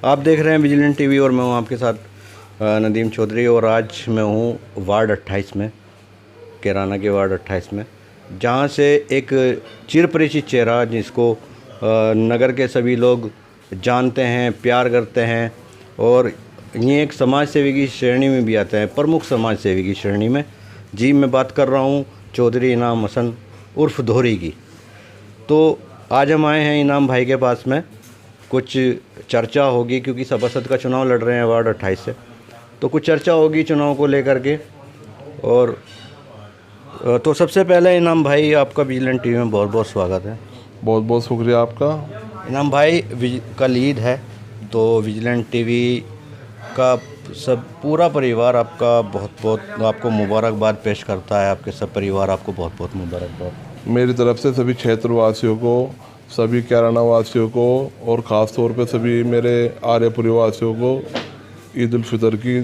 आप देख रहे हैं विजिलेंट टीवी और मैं हूं आपके साथ नदीम चौधरी। और आज मैं हूं वार्ड 28 में, कैराना के वार्ड 28 में, जहां से एक चिरपरिचित चेहरा जिसको नगर के सभी लोग जानते हैं, प्यार करते हैं और ये एक समाज सेवी की श्रेणी में भी आते हैं, प्रमुख समाज सेवी की श्रेणी में। जी, मैं बात कर रहा हूं चौधरी इनाम हसन उर्फ धोरी की। तो आज हम आए हैं इनाम भाई के पास में, कुछ चर्चा होगी क्योंकि सभासद का चुनाव लड़ रहे हैं वार्ड 28 से, तो कुछ चर्चा होगी चुनाव को लेकर के। और तो सबसे पहले इनाम भाई, आपका विजिलेंट टीवी में बहुत बहुत स्वागत है। बहुत बहुत शुक्रिया आपका। इनाम भाई, कल ईद है तो विजिलेंट टीवी का सब पूरा परिवार आपका बहुत बहुत आपको मुबारकबाद पेश करता है। आपके सब परिवार आपको बहुत बहुत मुबारकबाद। मेरी तरफ से सभी क्षेत्रवासियों को, सभी कैराना वासियों को और ख़ास तौर पे सभी मेरे आर्यपुरी वासियों को ईद उल फितर की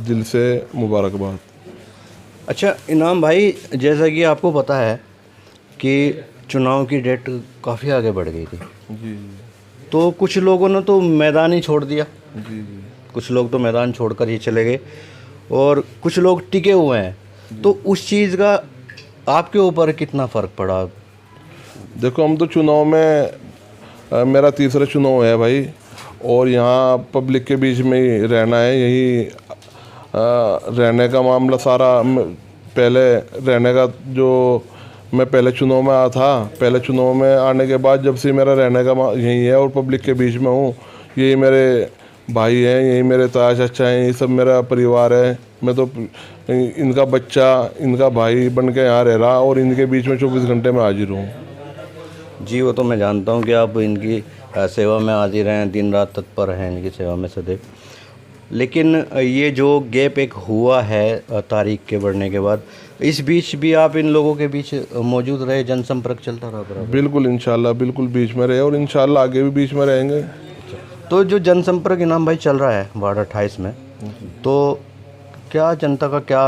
दिल से मुबारकबाद। अच्छा इनाम भाई, जैसा कि आपको पता है कि चुनाव की डेट काफ़ी आगे बढ़ गई थी जी। तो कुछ लोगों ने तो मैदान ही छोड़ दिया। जी। कुछ लोग तो मैदान छोड़कर ही चले गए और कुछ लोग टिके हुए हैं। तो उस चीज़ का आपके ऊपर कितना फ़र्क पड़ा? देखो, हम तो चुनाव में मेरा तीसरा चुनाव है भाई, और यहाँ पब्लिक के बीच में ही रहना है। यही रहने का मामला सारा, पहले रहने का जो मैं पहले चुनाव में आया था, पहले चुनाव में आने के बाद जब से मेरा रहने का यही है और पब्लिक के बीच में हूँ। यही मेरे भाई हैं, यही मेरे ताया चाचा हैं, ये सब मेरा परिवार है। मैं तो इनका बच्चा, इनका भाई बन के यहाँ रह रहा और इनके बीच में 24 घंटे में हाजिर हूँ। जी, वो तो मैं जानता हूँ कि आप इनकी सेवा में हाजिर हैं, दिन रात तत्पर हैं इनकी सेवा में सदैव। लेकिन ये जो गैप एक हुआ है तारीख के बढ़ने के बाद, इस बीच भी आप इन लोगों के बीच मौजूद रहे, जनसंपर्क चलता रहा बराबर? बिल्कुल, इंशाल्लाह बिल्कुल बीच में रहे और इंशाल्लाह आगे भी बीच में रहेंगे। तो जो जनसंपर्क इनाम भाई चल रहा है वार्ड 28 में, तो क्या जनता का क्या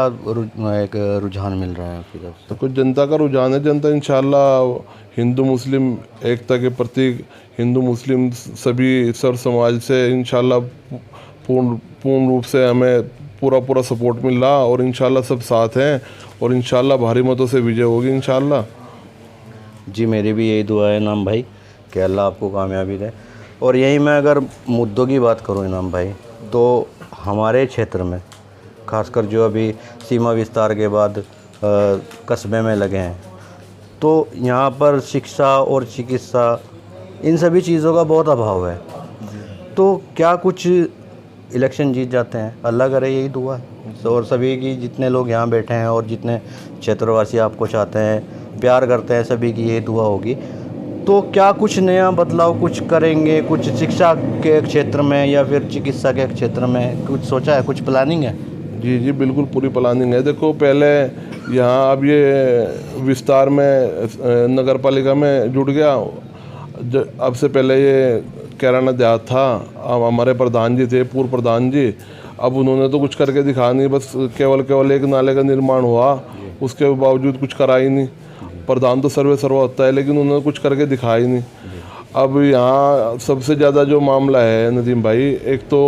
एक रुझान मिल रहा है आपकी तरफ से? तो कुछ जनता का रुझान है। जनता इंशाल्लाह हिंदू मुस्लिम एकता के प्रतीक, हिंदू मुस्लिम सभी सर समाज से इंशाल्लाह पूर्ण रूप से हमें पूरा सपोर्ट मिल रहा और इंशाल्लाह सब साथ हैं और इंशाल्लाह भारी मतों से विजय होगी इंशाल्लाह। जी, मेरी भी यही दुआ है इनाम भाई कि अल्लाह आपको कामयाबी दे। और यही मैं अगर मुद्दों की बात करूं इनाम भाई, तो हमारे क्षेत्र में खासकर जो अभी सीमा विस्तार के बाद कस्बे में लगे हैं, तो यहाँ पर शिक्षा और चिकित्सा, इन सभी चीज़ों का बहुत अभाव है। तो क्या कुछ इलेक्शन जीत जाते हैं? अल्लाह करे, यही दुआ है। और सभी की, जितने लोग यहाँ बैठे हैं और जितने क्षेत्रवासी आपको चाहते हैं, प्यार करते हैं, सभी की यही दुआ होगी। तो क्या कुछ नया बदलाव कुछ करेंगे, कुछ शिक्षा के क्षेत्र में या फिर चिकित्सा के क्षेत्र में कुछ सोचा है, कुछ प्लानिंग है? जी जी, बिल्कुल पूरी प्लानिंग है। देखो, पहले यहाँ अब ये विस्तार में नगर पालिका में जुड़ गया। अब से पहले ये कैराना देहात था, अब हमारे प्रधान जी थे, पूर्व प्रधान जी। अब उन्होंने तो कुछ करके दिखा नहीं, बस केवल एक नाले का निर्माण हुआ, उसके बावजूद कुछ करा ही नहीं। प्रधान तो सर्वा होता है, लेकिन उन्होंने कुछ करके दिखा ही नहीं। अब यहाँ सबसे ज़्यादा जो मामला है नदीम भाई, एक तो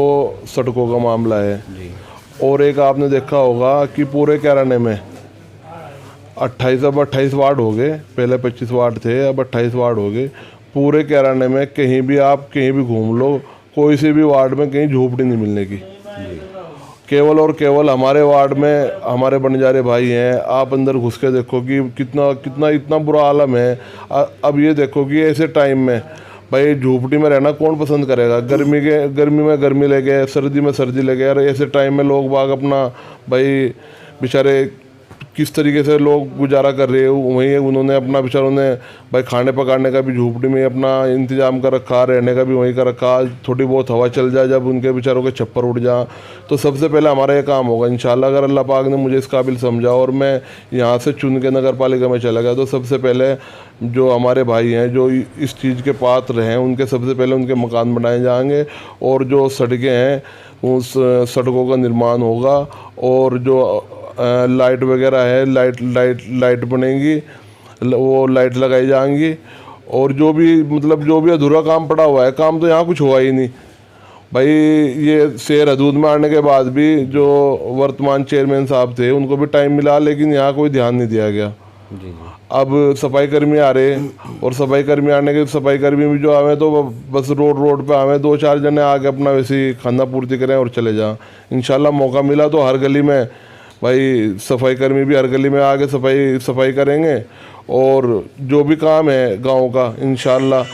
सड़कों का मामला है और एक आपने देखा होगा कि पूरे कैराने में 28 वार्ड हो गए। पहले 25 वार्ड थे, अब 28 वार्ड हो गए। पूरे कैराने में कहीं भी आप कहीं भी घूम लो, कोई से भी वार्ड में कहीं झोपड़ी नहीं मिलने की। केवल और केवल हमारे वार्ड में हमारे बंजारे भाई हैं। आप अंदर घुस के देखो कि इतना बुरा आलम है। अब ये देखो कि ऐसे टाइम में भाई झोपड़ी में रहना कौन पसंद करेगा? गर्मी में गर्मी ले गए, सर्दी में सर्दी ले गए। और ऐसे टाइम में लोग बाग अपना भाई बेचारे किस तरीके से लोग गुजारा कर रहे हो, वहीं उन्होंने अपना बेचारों ने भाई खाने पकाने का भी झोपड़ी में अपना इंतजाम कर रखा, रहने का भी वहीं कर रखा। थोड़ी बहुत हवा चल जाए, जब उनके बेचारों के छप्पर उड़ जा, तो सबसे पहले हमारा ये काम होगा इंशाल्लाह। अगर अल्लाह पाक ने मुझे इस काबिल समझा और मैं यहाँ से चुन के नगर पालिका में चला गया, तो सबसे पहले जो हमारे भाई हैं जो इस चीज़ के पात्र हैं, उनके सबसे पहले उनके मकान बनाए जाएंगे और जो सड़कें हैं उस सड़कों का निर्माण होगा और जो लाइट वगैरह है, लाइट बनेंगी, वो लाइट लगाई जाएंगी। और जो भी अधूरा काम पड़ा हुआ है, काम तो यहाँ कुछ हुआ ही नहीं। भाई ये शेर हदूद में आने के बाद भी जो वर्तमान चेयरमैन साहब थे उनको भी टाइम मिला, लेकिन यहाँ कोई ध्यान नहीं दिया गया। जी जी। अब सफाई कर्मी आ रहे, और सफाई कर्मी आने के सफाई कर्मी भी जो आवे तो बस रोड पे आवे, 2-4 जने आके अपना वैसे ही खाना पूर्ति करें और चले जाएं। इंशाल्लाह मौका मिला तो हर गली में भाई सफाई कर्मी भी हर गली में आके सफाई करेंगे, और जो भी काम है गांव का इंशाल्लाह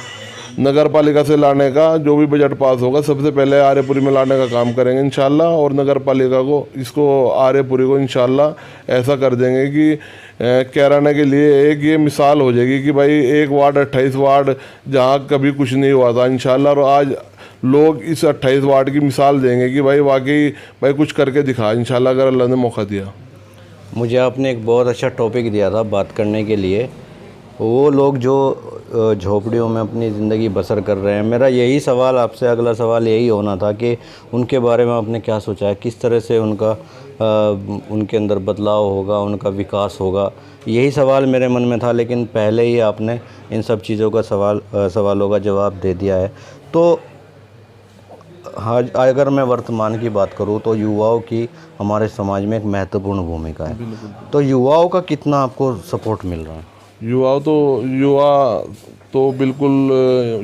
नगर पालिका से लाने का जो भी बजट पास होगा सबसे पहले आर्यपुरी में लाने का काम करेंगे इंशाल्लाह। और नगर पालिका को इसको आर्यपुरी को इंशाल्लाह ऐसा कर देंगे कि कैराना के लिए एक ये मिसाल हो जाएगी कि भाई एक वार्ड 28 वार्ड जहाँ कभी कुछ नहीं हुआ था इंशाल्लाह, और आज लोग इस 28 वार्ड की मिसाल देंगे कि भाई वाकई भाई कुछ करके दिखा इंशाल्लाह, अगर अल्लाह ने मौका दिया। मुझे आपने एक बहुत अच्छा टॉपिक दिया था बात करने के लिए, वो लोग जो झोपड़ियों में अपनी ज़िंदगी बसर कर रहे हैं। मेरा यही सवाल आपसे, अगला सवाल यही होना था कि उनके बारे में आपने क्या सोचा है, किस तरह से उनके अंदर बदलाव होगा, उनका विकास होगा, यही सवाल मेरे मन में था। लेकिन पहले ही आपने इन सब चीज़ों का सवालों का जवाब दे दिया है। तो हाँ, अगर मैं वर्तमान की बात करूँ तो युवाओं की हमारे समाज में एक महत्वपूर्ण भूमिका है। तो युवाओं का कितना आपको सपोर्ट मिल रहा है? युवा तो बिल्कुल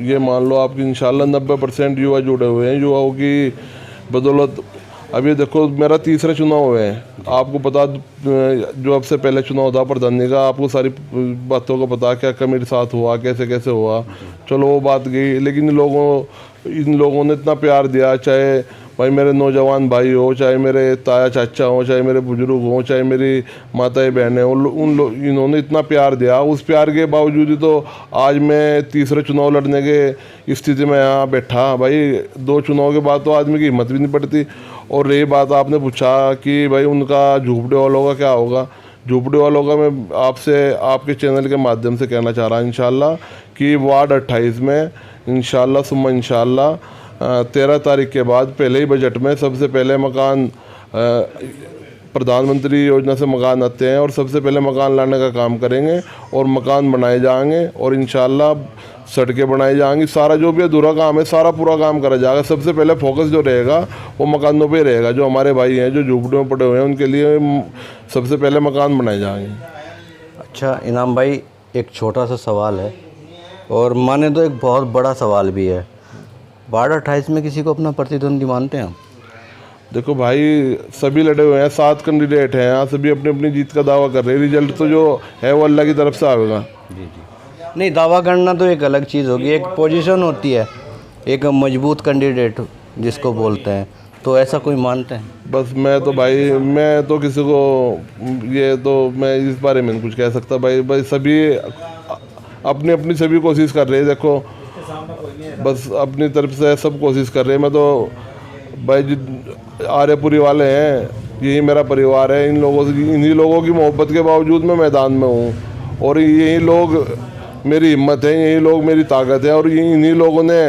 ये मान लो आपकी इंशाल्लाह 90% युवा जुड़े हुए हैं। युवाओं की बदौलत अब ये देखो मेरा तीसरा चुनाव है, आपको पता जो अब से पहले चुनाव था प्रधानी का, आपको सारी बातों का पता क्या क्या मेरे साथ हुआ, कैसे कैसे हुआ, चलो वो बात गई। लेकिन इन लोगों ने इतना प्यार दिया, चाहे भाई मेरे नौजवान भाई हो, चाहे मेरे ताया चाचा हो, चाहे मेरे बुजुर्ग हों, चाहे मेरी माताएं बहनें हों, इन्होंने इतना प्यार दिया। उस प्यार के बावजूद ही तो आज मैं तीसरे चुनाव लड़ने के स्थिति में यहाँ बैठा। भाई 2 चुनाव के बाद तो आदमी की हिम्मत भी नहीं पड़ती। और रही बात आपने पूछा कि भाई उनका झोपड़े वालों का क्या होगा, झोपड़े वालों का मैं आपसे आपके चैनल के माध्यम से कहना चाह रहा हूँ इंशाल्लाह कि वार्ड 28 में इंशाल्लाह सुम्मा इंशाल्लाह 13 तारीख के बाद पहले ही बजट में सबसे पहले मकान प्रधानमंत्री योजना से मकान आते हैं, और सबसे पहले मकान लाने का काम करेंगे और मकान बनाए जाएंगे, और इंशाल्लाह सड़कें बनाई जाएंगी। सारा जो भी अधूरा काम है सारा पूरा काम करा जाएगा। सबसे पहले फोकस जो रहेगा वो मकानों पे रहेगा। जो हमारे भाई हैं जो झोपड़ियों में पड़े हुए हैं उनके लिए सबसे पहले मकान बनाए जाएंगे। अच्छा इनाम भाई, एक छोटा सा सवाल है और माने तो एक बहुत बड़ा सवाल भी है। वार्ड 28 में किसी को अपना प्रतिद्वंदी मानते हैं आप? देखो भाई सभी लड़े हुए हैं, 7 कैंडिडेट हैं यहाँ, सभी अपनी अपनी जीत का दावा कर रहे हैं। रिजल्ट तो जो है वो अल्लाह की तरफ से आएगा। जी जी। नहीं, दावा करना तो एक अलग चीज़ होगी, एक पोजीशन होती है, एक मजबूत कैंडिडेट जिसको बोलते हैं। तो ऐसा कोई मानते हैं? बस मैं तो भाई मैं तो किसी को ये तो मैं इस बारे में कुछ कह सकता। भाई सभी अपनी अपनी सभी कोशिश कर रहे हैं। देखो बस अपनी तरफ से सब कोशिश कर रहे हैं। मैं तो भाई आर्यपुरी वाले हैं, यही मेरा परिवार है। इन्हीं लोगों की मोहब्बत के बावजूद मैं मैदान में हूँ, और यही लोग मेरी हिम्मत है, यही लोग मेरी ताकत है। और इन्हीं लोगों ने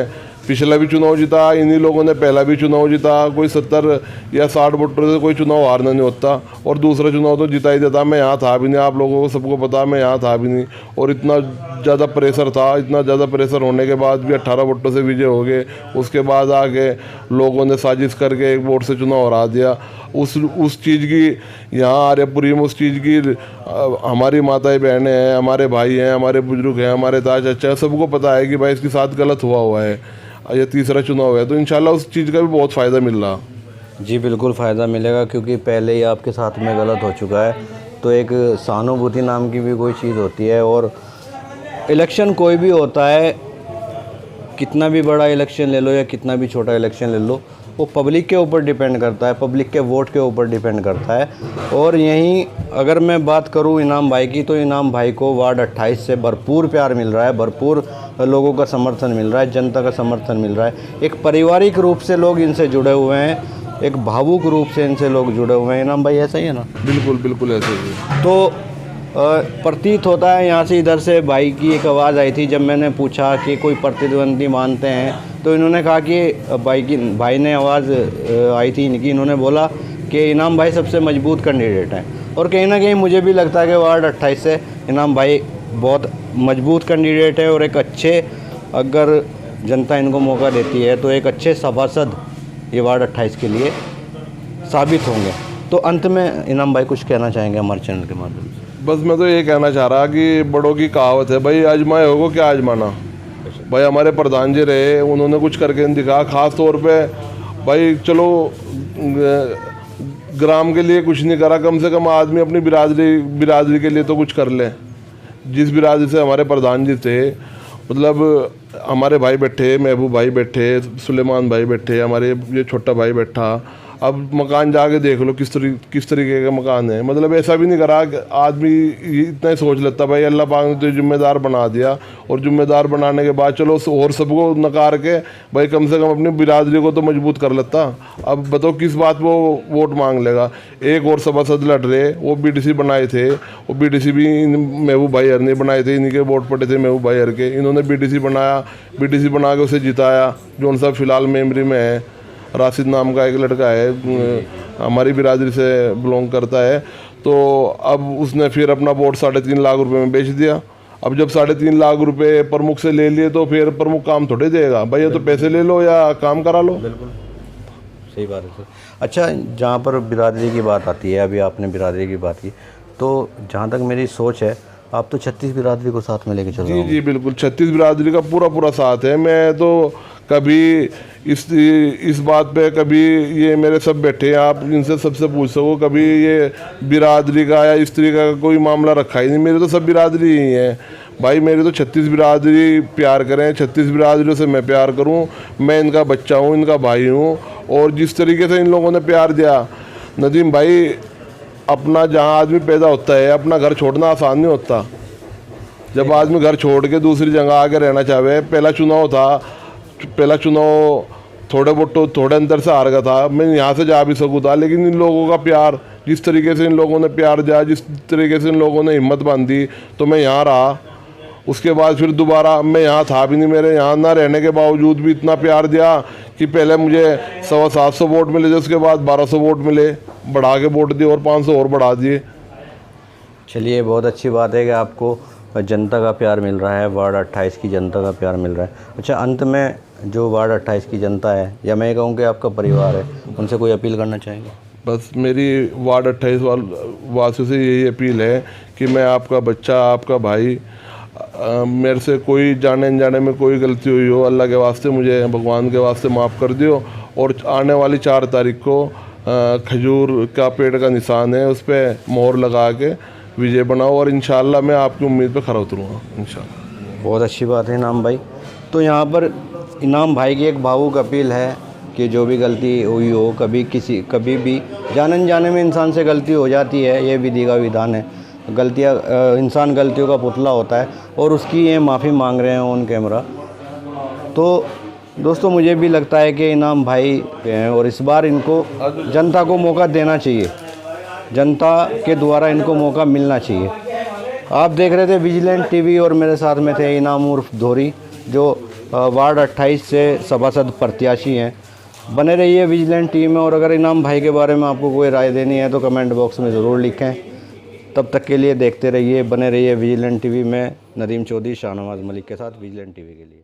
पिछला भी चुनाव जीता, इन्हीं लोगों ने पहला भी चुनाव जीता। कोई 70 या 60 वोटों से कोई चुनाव हारना नहीं होता, और दूसरा चुनाव तो जीता ही देता। मैं यहाँ था भी नहीं, आप लोगों को सबको पता मैं यहाँ था भी नहीं, और इतना ज़्यादा प्रेशर था। इतना ज़्यादा प्रेशर होने के बाद भी 18 वोटों से विजय हो गए। उसके बाद आके लोगों ने साजिश करके 1 वोट से चुनाव हरा दिया। उस चीज़ की यहाँ आर्यपुरी में उस चीज़ की हमारी माताएं बहनें हैं, हमारे भाई हैं, हमारे बुजुर्ग हैं, हमारे ताया चाचा हैं, सबको पता है कि भाई इसके साथ गलत हुआ है। ये तीसरा चुनाव है, तो इंशाल्लाह उस चीज़ का भी बहुत फ़ायदा मिल रहा। जी बिल्कुल फ़ायदा मिलेगा, क्योंकि पहले ही आपके साथ में गलत हो चुका है। तो एक सहानुभूति नाम की भी कोई चीज़ होती है। और इलेक्शन कोई भी होता है, कितना भी बड़ा इलेक्शन ले लो या कितना भी छोटा इलेक्शन ले लो, वो पब्लिक के ऊपर डिपेंड करता है, पब्लिक के वोट के ऊपर डिपेंड करता है। और यहीं अगर मैं बात करूं इनाम भाई की, तो इनाम भाई को वार्ड 28 से भरपूर प्यार मिल रहा है, भरपूर लोगों का समर्थन मिल रहा है, जनता का समर्थन मिल रहा है। एक पारिवारिक रूप से लोग इनसे जुड़े हुए हैं, एक भावुक रूप से इनसे लोग जुड़े हुए हैं। इनाम भाई ऐसा ही है ना? बिल्कुल ऐसा ही है। तो प्रतीत होता है, यहाँ से इधर से भाई की एक आवाज़ आई थी जब मैंने पूछा कि कोई प्रतिद्वंदी मानते हैं, तो इन्होंने कहा कि भाई ने आवाज़ आई थी इनकी, इन्होंने बोला कि इनाम भाई सबसे मजबूत कैंडिडेट हैं। और कहीं ना कहीं मुझे भी लगता है कि वार्ड 28 से इनाम भाई बहुत मजबूत कैंडिडेट है, और एक अच्छे, अगर जनता इनको मौका देती है तो एक अच्छे सभासद ये वार्ड 28 के लिए साबित होंगे। तो अंत में इनाम भाई कुछ कहना चाहेंगे हमारे चैनल के माध्यम से? बस मैं तो ये कहना चाह रहा कि बड़ों की कहावत है भाई, आजमाए होगो क्या आजमाना। भाई हमारे प्रधान जी रहे, उन्होंने कुछ करके नहीं दिखा। खास तौर पे भाई चलो ग्राम के लिए कुछ नहीं करा, कम से कम आदमी अपनी बिरादरी के लिए तो कुछ कर ले। जिस बिरादरी से हमारे प्रधान जी थे, मतलब हमारे भाई बैठे, महबूब भाई बैठे, सुलेमान भाई बैठे, हमारे ये छोटा भाई बैठा। अब मकान जाके देख लो किस तरीके का मकान है। मतलब ऐसा भी नहीं करा, आदमी इतना ही सोच लेता भाई अल्लाह पाक ने तो जिम्मेदार बना दिया, और जिम्मेदार बनाने के बाद चलो और सबको नकार के भाई कम से कम अपनी बिरादरी को तो मजबूत कर लेता। अब बताओ किस बात वो वोट मांग लेगा। एक और सभासद लड़ रहे, वो बीडीसी बनाए थे, वो बीडीसी भी महबूब भाई हर ने बनाए थे, इन्हीं के वोट पड़े थे महबूब भाई हर के। इन्होंने बीडीसी बनाया, बीडीसी बना के उसे जिताया, जो उनसा फिलहाल मेमरी में है। राशिद नाम का एक लड़का है, हमारी बिरादरी से बिलोंग करता है। तो अब उसने फिर अपना वोट 3.5 लाख रुपए में बेच दिया। अब जब 3.5 लाख रुपए प्रमुख से ले लिए तो फिर प्रमुख काम थोड़े देगा भाई, ये तो पैसे ले लो या काम करा लो। बिल्कुल सही बात है सर। अच्छा, जहाँ पर बिरादरी की बात आती है, अभी आपने बिरादरी की बात की, तो जहाँ तक मेरी सोच है आप तो 36 बिरादरी को साथ में लेके चल रहे हो। जी बिल्कुल, 36 बिरादरी का पूरा साथ है। मैं तो कभी इस बात पे, कभी ये मेरे सब बैठे हैं, आप इनसे सबसे पूछ सको, कभी ये बिरादरी का या स्त्री का कोई मामला रखा ही नहीं। मेरे तो सब बिरादरी ही है भाई। मेरी तो 36 बिरादरी प्यार करें, 36 बिरादरियों से मैं प्यार करूं। मैं इनका बच्चा हूं, इनका भाई हूं। और जिस तरीके से इन लोगों ने प्यार दिया नदीम भाई, अपना जहां आदमी पैदा होता है, अपना घर छोड़ना आसान नहीं होता। जब आदमी घर छोड़ के दूसरी जगह आके रहना चाहे, पहला चुनाव थोड़े अंतर से हार गया था, मैं यहाँ से जा भी सकूँ था। लेकिन इन लोगों का प्यार, जिस तरीके से इन लोगों ने प्यार दिया, जिस तरीके से इन लोगों ने हिम्मत बांधी, तो मैं यहाँ रहा। उसके बाद फिर दोबारा मैं यहाँ था भी नहीं, मेरे यहाँ ना रहने के बावजूद भी इतना प्यार दिया कि पहले मुझे 750 वोट मिले थे, उसके बाद 1200 वोट मिले, बढ़ा के वोट दिए और 500 और बढ़ा दिए। चलिए, बहुत अच्छी बात है कि आपको जनता का प्यार मिल रहा है, वार्ड 28 की जनता का प्यार मिल रहा है। अच्छा, अंत में जो वार्ड 28 की जनता है, या मैं कहूँ कि आपका परिवार है, उनसे कोई अपील करना चाहेंगे? बस मेरी वार्ड 28 वासियों से यही अपील है कि मैं आपका बच्चा, आपका भाई, मेरे से कोई जाने अनजाने में कोई गलती हुई हो, अल्लाह के वास्ते मुझे, भगवान के वास्ते माफ़ कर दियो। और आने वाली 4 तारीख को खजूर का पेड़ का निशान है, उस पर मोहर लगा के विजय बनाओ, और इंशाल्लाह मैं आपकी उम्मीद पे खरा उतरूँगा इंशाल्लाह। बहुत अच्छी बात है इनाम भाई। तो यहाँ पर इनाम भाई की एक भावुक अपील है कि जो भी गलती हुई हो, कभी भी जाने अनजाने में इंसान से गलती हो जाती है, ये विधि का विधान है। इंसान गलतियों का पुतला होता है, और उसकी ये माफ़ी मांग रहे हैं ऑन कैमरा। तो दोस्तों, मुझे भी लगता है कि इनाम भाई हैं, और इस बार इनको जनता को मौका देना चाहिए, जनता के द्वारा इनको मौका मिलना चाहिए। आप देख रहे थे विजिलेंट टीवी, और मेरे साथ में थे इनाम उर्फ धोरी, जो वार्ड 28 से सभासद प्रत्याशी हैं। बने रहिए विजिलेंट टीवी में, और अगर इनाम भाई के बारे में आपको कोई राय देनी है तो कमेंट बॉक्स में ज़रूर लिखें। तब तक के लिए देखते रहिए, बने रहिए विजिलेंट टीवी में। नदीम चौधरी, शाहनवाज मलिक के साथ, विजिलेंट टीवी के लिए।